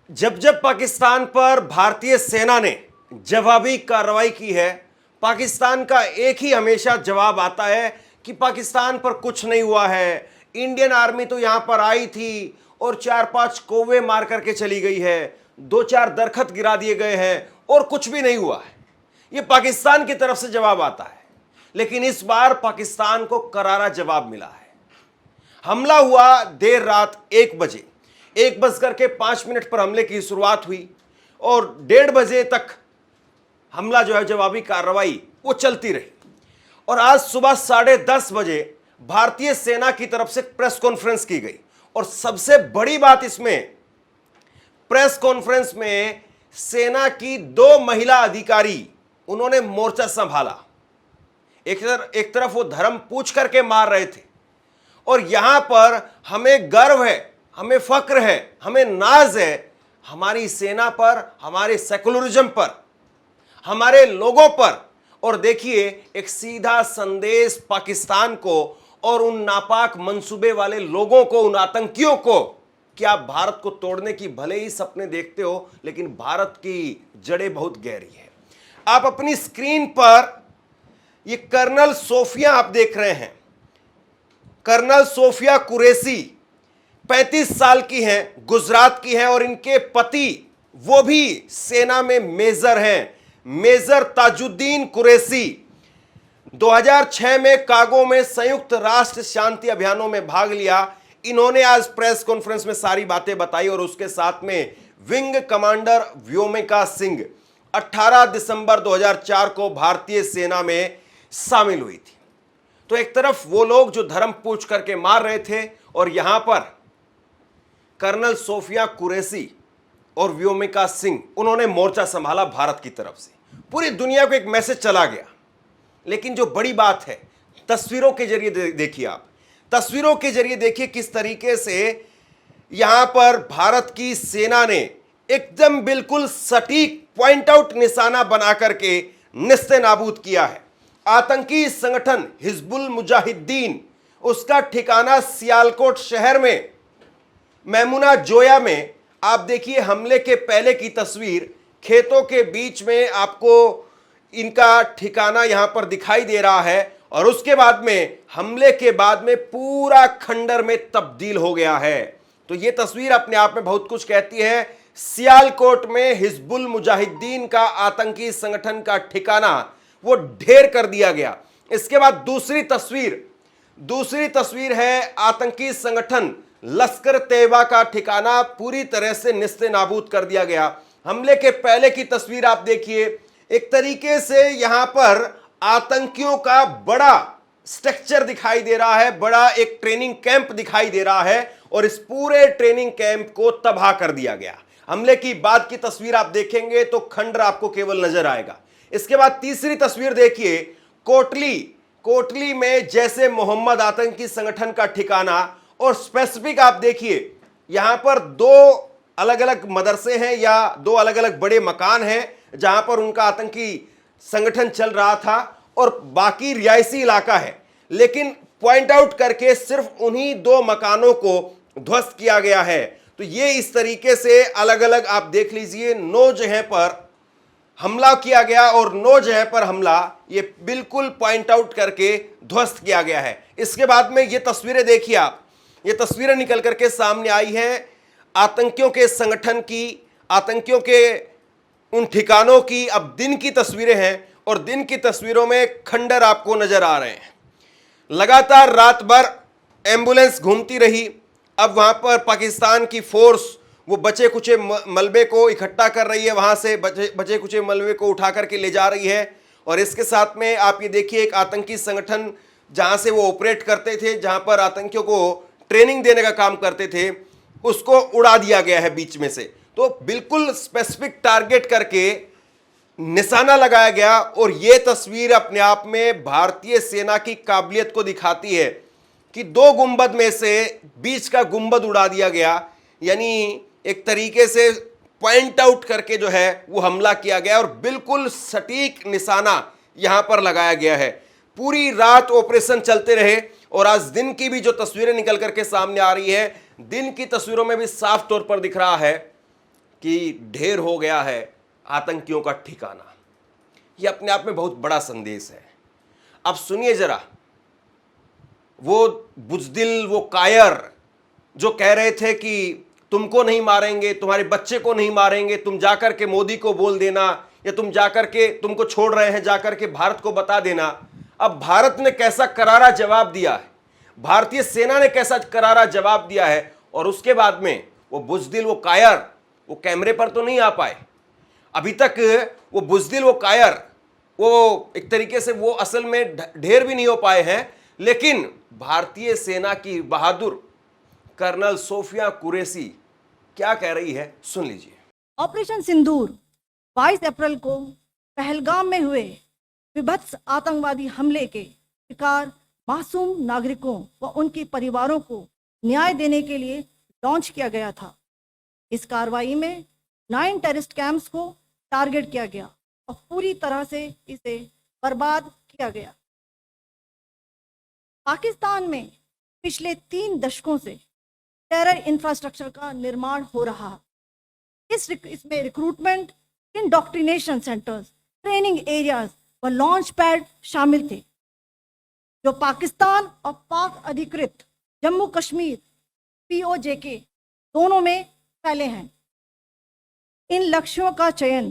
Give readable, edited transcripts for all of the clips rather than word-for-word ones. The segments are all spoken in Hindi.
जब जब पाकिस्तान पर भारतीय सेना ने जवाबी कार्रवाई की है, पाकिस्तान का एक ही हमेशा जवाब आता है कि पाकिस्तान पर कुछ नहीं हुआ है, इंडियन आर्मी तो यहां पर आई थी और 4-5 कौवे मार करके चली गई है, 2-4 दरखत गिरा दिए गए हैं और कुछ भी नहीं हुआ है। यह पाकिस्तान की तरफ से जवाब आता है। लेकिन इस बार पाकिस्तान को करारा जवाब मिला है। हमला हुआ देर रात 1 बजे, 1:05 पर हमले की शुरुआत हुई और 1:30 बजे तक हमला जो है जवाबी कार्रवाई वो चलती रही। और आज सुबह 10:30 बजे भारतीय सेना की तरफ से प्रेस कॉन्फ्रेंस की गई। और सबसे बड़ी बात इसमें, प्रेस कॉन्फ्रेंस में सेना की 2 महिला अधिकारी उन्होंने मोर्चा संभाला। एक तरफ वो धर्म पूछ करके मार रहे थे और यहां पर हमें गर्व है, हमें फक्र है, हमें नाज है हमारी सेना पर, हमारे सेकुलरिज्म पर, हमारे लोगों पर। और देखिए, एक सीधा संदेश पाकिस्तान को और उन नापाक मंसूबे वाले लोगों को, उन आतंकियों को, कि आप भारत को तोड़ने की भले ही सपने देखते हो, लेकिन भारत की जड़ें बहुत गहरी है। आप अपनी स्क्रीन पर ये कर्नल सोफिया आप देख रहे हैं। कर्नल सोफिया कुरैशी 35 साल की हैं, गुजरात की हैं और इनके पति वो भी सेना में मेजर हैं, मेजर ताजुद्दीन कुरैशी। 2006 में कागो में संयुक्त राष्ट्र शांति अभियानों में भाग लिया। इन्होंने आज प्रेस कॉन्फ्रेंस में सारी बातें बताई और उसके साथ में विंग कमांडर व्योमिका सिंह 18 दिसंबर 2004 को भारतीय सेना में शामिल हुई थी। तो एक तरफ वो लोग जो धर्म पूछ करके मार रहे थे और यहां पर कर्नल सोफिया कुरैशी और व्योमिका सिंह उन्होंने मोर्चा संभाला भारत की तरफ से। पूरी दुनिया को एक मैसेज चला गया। लेकिन जो बड़ी बात है, तस्वीरों के जरिए देखिए, आप तस्वीरों के जरिए देखिए किस तरीके से यहां पर भारत की सेना ने एकदम बिल्कुल सटीक पॉइंट आउट निशाना बना करके निस्ते नाबूद किया है। आतंकी संगठन हिजबुल मुजाहिदीन, उसका ठिकाना सियालकोट शहर में, मैमुना जोया में। आप देखिए हमले के पहले की तस्वीर, खेतों के बीच में आपको इनका ठिकाना यहां पर दिखाई दे रहा है। और उसके बाद में हमले के बाद में पूरा खंडर में तब्दील हो गया है। तो यह तस्वीर अपने आप में बहुत कुछ कहती है। सियालकोट में हिजबुल मुजाहिदीन का आतंकी संगठन का ठिकाना वो ढेर कर दिया गया। इसके बाद दूसरी तस्वीर है आतंकी संगठन लश्कर तैयबा का ठिकाना पूरी तरह से निस्ते नाबूद कर दिया गया। हमले के पहले की तस्वीर आप देखिए, एक तरीके से यहां पर आतंकियों का बड़ा स्ट्रक्चर दिखाई दे रहा है, बड़ा एक ट्रेनिंग कैंप दिखाई दे रहा है और इस पूरे ट्रेनिंग कैंप को तबाह कर दिया गया। हमले की बाद की तस्वीर आप देखेंगे तो खंडर आपको केवल नजर आएगा। इसके बाद तीसरी तस्वीर देखिए, कोटली में जैसे मोहम्मद आतंकी संगठन का ठिकाना। और स्पेसिफिक आप देखिए, यहां पर 2 अलग अलग मदरसे हैं या 2 अलग अलग बड़े मकान हैं जहां पर उनका आतंकी संगठन चल रहा था और बाकी रिहायशी इलाका है। लेकिन पॉइंट आउट करके सिर्फ उन्हीं 2 मकानों को ध्वस्त किया गया है। तो ये इस तरीके से अलग अलग आप देख लीजिए, 9 जगह पर हमला किया गया और 9 जगह पर हमला ये बिल्कुल पॉइंट आउट करके ध्वस्त किया गया है। इसके बाद में ये तस्वीरें देखिए आप, ये तस्वीरें निकल करके सामने आई हैं आतंकियों के संगठन की, आतंकियों के उन ठिकानों की। अब दिन की तस्वीरें हैं और दिन की तस्वीरों में खंडर आपको नजर आ रहे हैं। लगातार रात भर एम्बुलेंस घूमती रही। अब वहां पर पाकिस्तान की फोर्स वो बचे कुचे मलबे को इकट्ठा कर रही है, वहां से बचे कुचे मलबे को उठा करके ले जा रही है। और इसके साथ में आप ये देखिए, एक आतंकी संगठन जहां से वो ऑपरेट करते थे, जहां पर आतंकियों को ट्रेनिंग देने का काम करते थे, उसको उड़ा दिया गया है बीच में से। तो बिल्कुल स्पेसिफिक टारगेट करके निशाना लगाया गया। और यह तस्वीर अपने आप में भारतीय सेना की काबिलियत को दिखाती है कि 2 गुंबद में से बीच का गुंबद उड़ा दिया गया। यानी एक तरीके से पॉइंट आउट करके जो है वो हमला किया गया और बिल्कुल सटीक निशाना यहां पर लगाया गया है। पूरी रात ऑपरेशन चलते रहे और आज दिन की भी जो तस्वीरें निकल करके सामने आ रही है, दिन की तस्वीरों में भी साफ तौर पर दिख रहा है कि ढेर हो गया है आतंकियों का ठिकाना। यह अपने आप में बहुत बड़ा संदेश है। अब सुनिए जरा, वो बुज़दिल, वो कायर जो कह रहे थे कि तुमको नहीं मारेंगे, तुम्हारे बच्चे को नहीं मारेंगे, तुम जाकर के मोदी को बोल देना, या तुम जाकर के, तुमको छोड़ रहे हैं, जाकर के भारत को बता देना। अब भारत ने कैसा करारा जवाब दिया है, भारतीय सेना ने कैसा करारा जवाब दिया है, और उसके बाद में वो बुज़दिल, वो कायर, वो कैमरे पर तो नहीं आ पाए अभी तक। वो बुज़दिल, वो कायर, वो एक तरीके से वो असल में ढेर भी नहीं हो पाए हैं, लेकिन भारतीय सेना की बहादुर कर्नल सोफिया कुरैशी क्या कह रही है, सुन लीजिए। ऑपरेशन सिंदूर 22 अप्रैल को पहलगाम में हुए विभत्स आतंकवादी हमले के शिकार मासूम नागरिकों व उनके परिवारों को न्याय देने के लिए लॉन्च किया गया था। इस कार्रवाई में 9 टेररिस्ट कैंप्स को टारगेट किया गया और पूरी तरह से इसे बर्बाद किया गया। पाकिस्तान में पिछले 3 दशकों से टेरर इंफ्रास्ट्रक्चर का निर्माण हो रहा है। इसमें recruitment, indoctrination centres, training areas व लॉन्च पैड शामिल थे, जो पाकिस्तान और पाक अधिकृत जम्मू कश्मीर POJK दोनों में फैले हैं। इन लक्ष्यों का चयन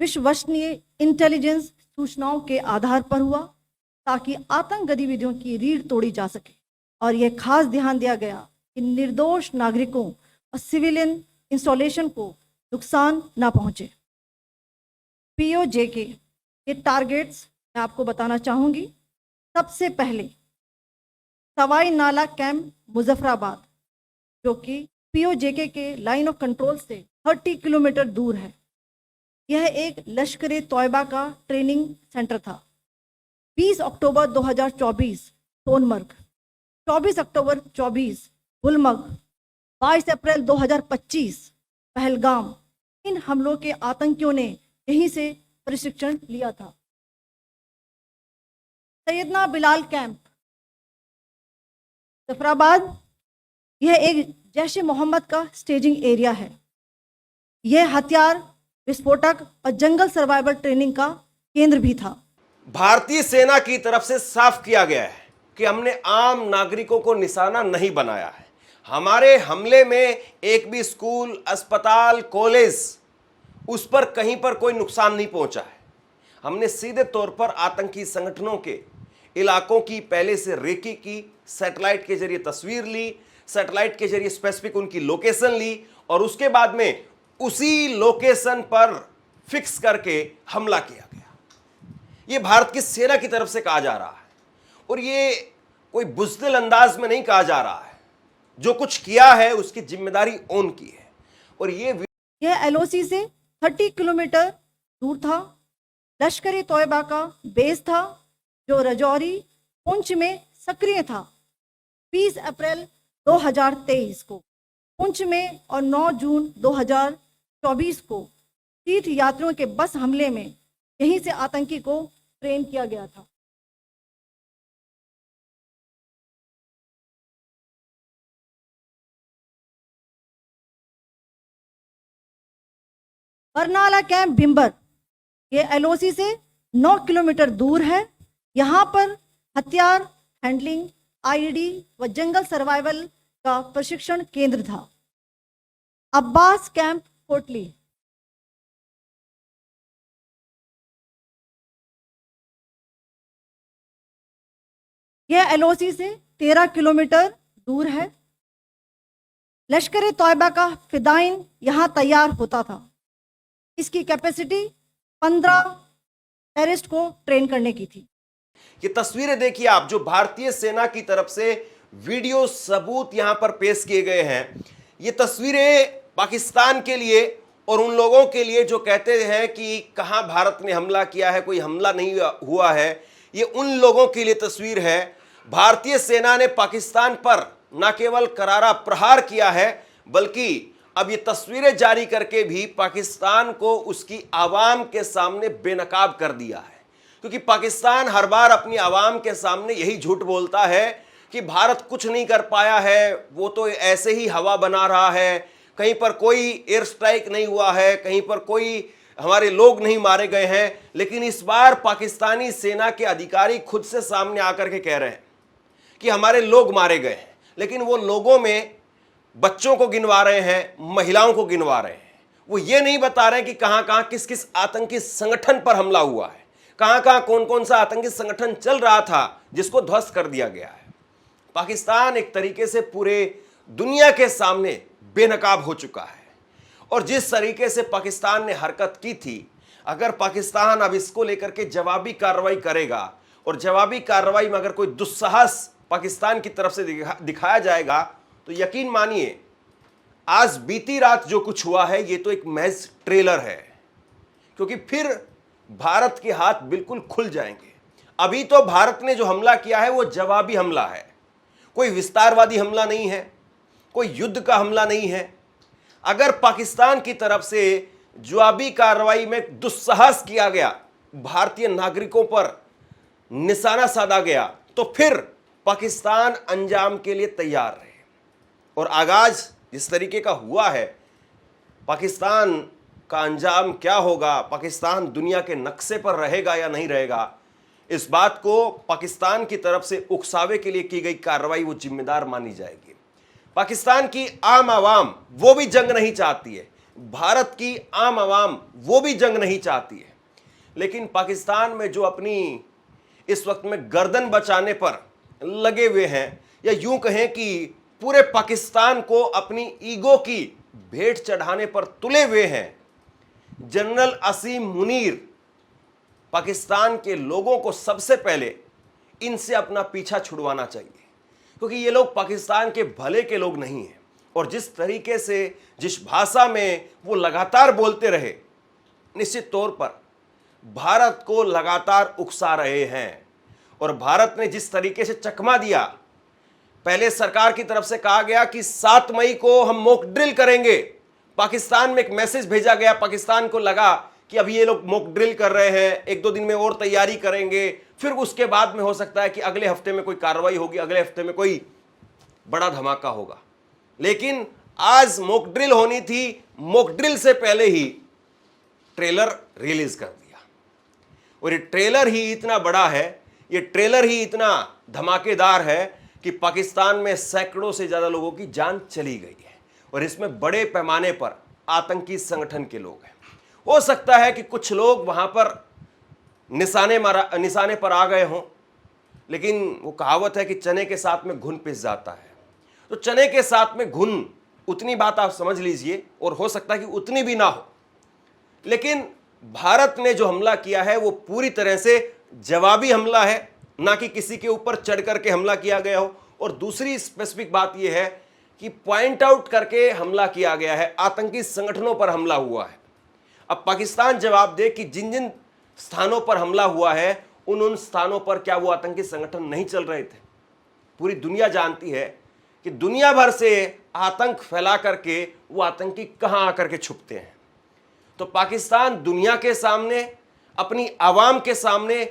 विश्वसनीय इंटेलिजेंस सूचनाओं के आधार पर हुआ, ताकि आतंक गतिविधियों की रीढ़ तोड़ी जा सके, और यह खास ध्यान दिया गया कि निर्दोष नागरिकों और सिविलियन इंस्टॉलेशन को नुकसान ना पहुंचे। POJK के टारगेट्स मैं आपको बताना चाहूँगी। सबसे पहले सवाई नाला कैंप मुजफ्फराबाद, जो कि POJK के लाइन ऑफ कंट्रोल से 30 किलोमीटर दूर है। यह एक लश्कर तोयबा का ट्रेनिंग सेंटर था। 20 अक्टूबर 2024 सोनमर्ग, 24 अक्टूबर 24 गुलमर्ग, 22 अप्रैल 2025 पहलगाम, इन हमलों के आतंकियों ने यहीं से प्रशिक्षण लिया था। सैयदना बिलाल कैंप जफराबाद, यह एक जैश ए मोहम्मद का स्टेजिंग एरिया है। यह हथियार, विस्फोटक और जंगल सर्वाइवल ट्रेनिंग का केंद्र भी था। भारतीय सेना की तरफ से साफ किया गया है कि हमने आम नागरिकों को निशाना नहीं बनाया है। हमारे हमले में एक भी स्कूल, अस्पताल, कॉलेज, उस पर कहीं पर कोई नुकसान नहीं पहुंचा है। हमने सीधे तौर पर आतंकी संगठनों के इलाकों की पहले से रेकी की, सैटेलाइट के जरिए तस्वीर ली, सैटेलाइट के जरिए स्पेसिफिक उनकी लोकेशन ली, और उसके बाद में उसी लोकेशन पर फिक्स करके हमला किया गया। यह भारत की सेना की तरफ से कहा जा रहा है, और ये कोई बुज़दिल अंदाज में नहीं कहा जा रहा है। जो कुछ किया है उसकी जिम्मेदारी ओन की है। और यह LOC से 30 किलोमीटर दूर था। लश्कर तोयबा का बेस था, जो रजौरी, पुंछ में सक्रिय था। 20 अप्रैल 2023 को पुंछ में और 9 जून 2024 को तीर्थ यात्रियों के बस हमले में यहीं से आतंकी को ट्रेन किया गया था। बरनाला कैंप भिम्बर, ये LOC से 9 किलोमीटर दूर है। यहाँ पर हथियार हैंडलिंग, IED व जंगल सर्वाइवल का प्रशिक्षण केंद्र था। अब्बास कैंप कोटली, यह LOC से 13 किलोमीटर दूर है। लश्कर तोयबा का फिदाइन यहाँ तैयार होता था। इसकी कैपेसिटी 15 टेररिस्ट को ट्रेन करने की थी। ये तस्वीरें देखिए आप, जो भारतीय सेना की तरफ से वीडियो सबूत यहां पर पेश किए गए हैं। ये तस्वीरें पाकिस्तान के लिए और उन लोगों के लिए जो कहते हैं कि कहां भारत ने हमला किया है, कोई हमला नहीं हुआ है, ये उन लोगों के लिए तस्वीर है। भारतीय सेना ने पाकिस्तान पर न केवल करारा प्रहार किया है, बल्कि अब ये तस्वीरें जारी करके भी पाकिस्तान को उसकी आवाम के सामने बेनकाब कर दिया है। क्योंकि पाकिस्तान हर बार अपनी आवाम के सामने यही झूठ बोलता है कि भारत कुछ नहीं कर पाया है, वो तो ऐसे ही हवा बना रहा है, कहीं पर कोई एयर स्ट्राइक नहीं हुआ है, कहीं पर कोई हमारे लोग नहीं मारे गए हैं। लेकिन इस बार पाकिस्तानी सेना के अधिकारी खुद से सामने आकर के कह रहे हैं कि हमारे लोग मारे गए हैं, लेकिन वो लोगों में बच्चों को गिनवा रहे हैं, महिलाओं को गिनवा रहे हैं। वो ये नहीं बता रहे कि कहां कहां किस किस आतंकी संगठन पर हमला हुआ है, कहां कहां कौन कौन सा आतंकी संगठन चल रहा था जिसको ध्वस्त कर दिया गया है। पाकिस्तान एक तरीके से पूरे दुनिया के सामने बेनकाब हो चुका है। और जिस तरीके से पाकिस्तान ने हरकत की थी, अगर पाकिस्तान अब इसको लेकर के जवाबी कार्रवाई करेगा और जवाबी कार्रवाई में अगर कोई दुस्साहस पाकिस्तान की तरफ से दिखाया जाएगा, तो यकीन मानिए आज बीती रात जो कुछ हुआ है ये तो एक महज ट्रेलर है, क्योंकि फिर भारत के हाथ बिल्कुल खुल जाएंगे। अभी तो भारत ने जो हमला किया है वो जवाबी हमला है, कोई विस्तारवादी हमला नहीं है, कोई युद्ध का हमला नहीं है। अगर पाकिस्तान की तरफ से जवाबी कार्रवाई में दुस्साहस किया गया, भारतीय नागरिकों पर निशाना साधा गया, तो फिर पाकिस्तान अंजाम के लिए तैयार रहे। और आगाज जिस तरीके का हुआ है, पाकिस्तान का अंजाम क्या होगा, पाकिस्तान दुनिया के नक्शे पर रहेगा या नहीं रहेगा, इस बात को पाकिस्तान की तरफ से उकसावे के लिए की गई कार्रवाई वो जिम्मेदार मानी जाएगी। पाकिस्तान की आम आवाम वो भी जंग नहीं चाहती है, भारत की आम आवाम वो भी जंग नहीं चाहती है, लेकिन पाकिस्तान में जो अपनी इस वक्त में गर्दन बचाने पर लगे हुए हैं, या यूं कहें कि पूरे पाकिस्तान को अपनी ईगो की भेंट चढ़ाने पर तुले हुए हैं, जनरल असीम मुनीर पाकिस्तान के लोगों को सबसे पहले इनसे अपना पीछा छुड़वाना चाहिए, क्योंकि ये लोग पाकिस्तान के भले के लोग नहीं हैं। और जिस तरीके से, जिस भाषा में वो लगातार बोलते रहे, निश्चित तौर पर भारत को लगातार उकसा रहे हैं। और भारत ने जिस तरीके से चकमा दिया, पहले सरकार की तरफ से कहा गया कि 7 मई को हम मॉक ड्रिल करेंगे, पाकिस्तान में एक मैसेज भेजा गया, पाकिस्तान को लगा कि अभी ये लोग मॉक ड्रिल कर रहे हैं, 1-2 दिन में और तैयारी करेंगे, फिर उसके बाद में हो सकता है कि अगले हफ्ते में कोई कार्रवाई होगी, अगले हफ्ते में कोई बड़ा धमाका होगा। लेकिन आज मॉक ड्रिल होनी थी, मॉक ड्रिल से पहले ही ट्रेलर रिलीज कर दिया। और ये ट्रेलर ही इतना बड़ा है, ये ट्रेलर ही इतना धमाकेदार है कि पाकिस्तान में सैकड़ों से ज्यादा लोगों की जान चली गई है। और इसमें बड़े पैमाने पर आतंकी संगठन के लोग हैं। हो सकता है कि कुछ लोग वहां पर निशाने पर आ गए हों, लेकिन वो कहावत है कि चने के साथ में घुन पिस जाता है। तो चने के साथ में घुन, उतनी बात आप समझ लीजिए, और हो सकता है कि उतनी भी ना हो। लेकिन भारत ने जो हमला किया है वो पूरी तरह से जवाबी हमला है, ना कि किसी के ऊपर चढ़ करके हमला किया गया हो। और दूसरी स्पेसिफिक बात यह है कि पॉइंट आउट करके हमला किया गया है, आतंकी संगठनों पर हमला हुआ है। अब पाकिस्तान जवाब दे कि जिन जिन स्थानों पर हमला हुआ है उन स्थानों पर क्या वो आतंकी संगठन नहीं चल रहे थे। पूरी दुनिया जानती है कि दुनिया भर से आतंक फैला करके वो आतंकी कहां आकर के छुपते हैं। तो पाकिस्तान दुनिया के सामने, अपनी आवाम के सामने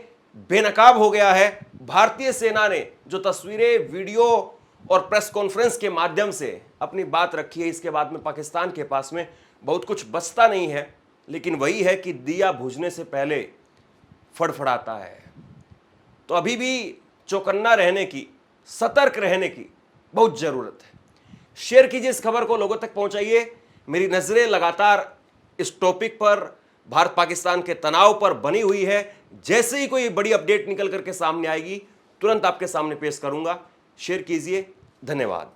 बेनकाब हो गया है। भारतीय सेना ने जो तस्वीरें, वीडियो और प्रेस कॉन्फ्रेंस के माध्यम से अपनी बात रखी है, इसके बाद में पाकिस्तान के पास में बहुत कुछ बचता नहीं है, लेकिन वही है कि दिया बुझने से पहले फड़फड़ाता है। तो अभी भी चौकन्ना रहने की, सतर्क रहने की बहुत ज़रूरत है। शेयर कीजिए इस खबर को, लोगों तक पहुंचाइए। मेरी नज़रें लगातार इस टॉपिक पर, भारत पाकिस्तान के तनाव पर बनी हुई है। जैसे ही कोई बड़ी अपडेट निकल करके सामने आएगी तुरंत आपके सामने पेश करूंगा। शेयर कीजिए। धन्यवाद।